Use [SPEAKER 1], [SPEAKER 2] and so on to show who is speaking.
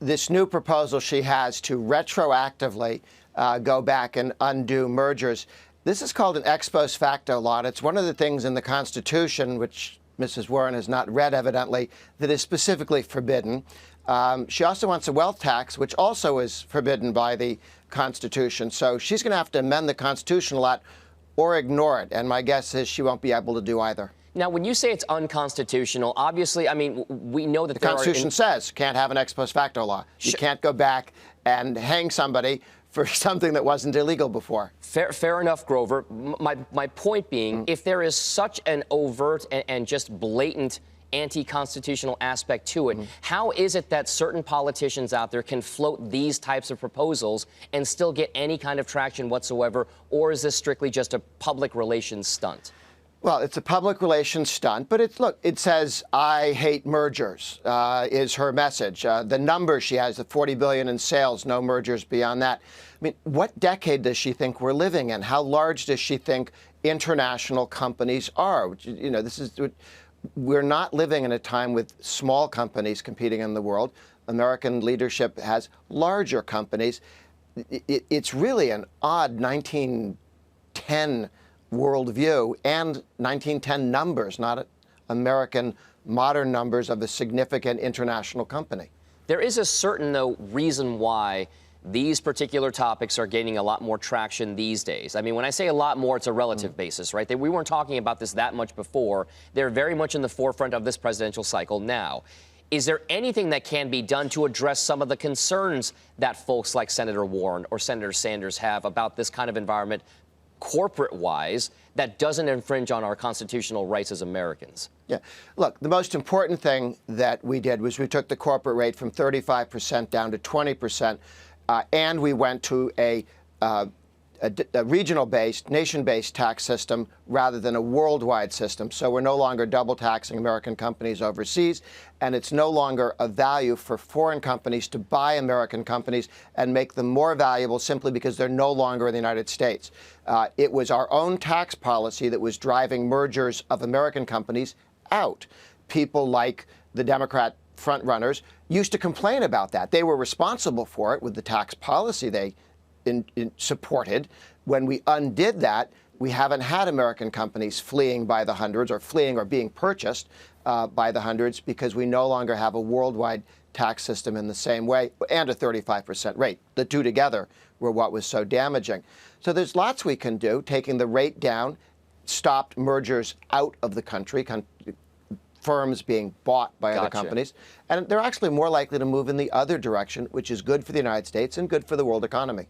[SPEAKER 1] this new proposal she has to retroactively go back and undo mergers. This is called an ex post facto law. It's one of the things in the Constitution, which Mrs. Warren has not read, evidently, that is specifically forbidden. She also wants a wealth tax, which also is forbidden by the Constitution. So she's going to have to amend the Constitution a lot or ignore it. And my guess is she won't be able to do either.
[SPEAKER 2] Now, when you say it's unconstitutional, obviously, I mean, we know that
[SPEAKER 1] the Constitution says you can't have an ex post facto law. You can't go back and hang somebody for something that wasn't illegal before.
[SPEAKER 2] Fair enough, Grover. My point being, if there is such an overt and just blatant anti-constitutional aspect to it, how is it that certain politicians out there can float these types of proposals and still get any kind of traction whatsoever, or is this strictly just a public relations stunt?
[SPEAKER 1] Well, it's a public relations stunt, but it says, I hate mergers, is her message. The numbers she has, the 40 billion in sales, no mergers beyond that. I mean, what decade does she think we're living in? How large does she think international companies are? You know, we're not living in a time with small companies competing in the world. American leadership has larger companies. It's really an odd 1910 worldview and 1910 numbers, not American modern numbers of a significant international company.
[SPEAKER 2] There is a certain, though, reason why these particular topics are gaining a lot more traction these days. I mean, when I say a lot more, it's a relative basis, right? We weren't talking about this that much before. They're very much in the forefront of this presidential cycle now. Is there anything that can be done to address some of the concerns that folks like Senator Warren or Senator Sanders have about this kind of environment corporate-wise that doesn't infringe on our constitutional rights as Americans?
[SPEAKER 1] Yeah. Look, the most important thing that we did was we took the corporate rate from 35% down to 20%, and we went to a regional-based, nation-based tax system rather than a worldwide system. So we're no longer double taxing American companies overseas, and it's no longer a value for foreign companies to buy American companies and make them more valuable simply because they're no longer in the United States. It was our own tax policy that was driving mergers of American companies out. People like the Democrat frontrunners used to complain about that. They were responsible for it with the tax policy they supported. When we undid that, we haven't had American companies fleeing by the hundreds or fleeing or being purchased by the hundreds because we no longer have a worldwide tax system in the same way and a 35% rate. The two together were what was so damaging. So there's lots we can do. Taking the rate down, stopped mergers out of the country, firms being bought by other companies. And they're actually more likely to move in the other direction, which is good for the United States and good for the world economy.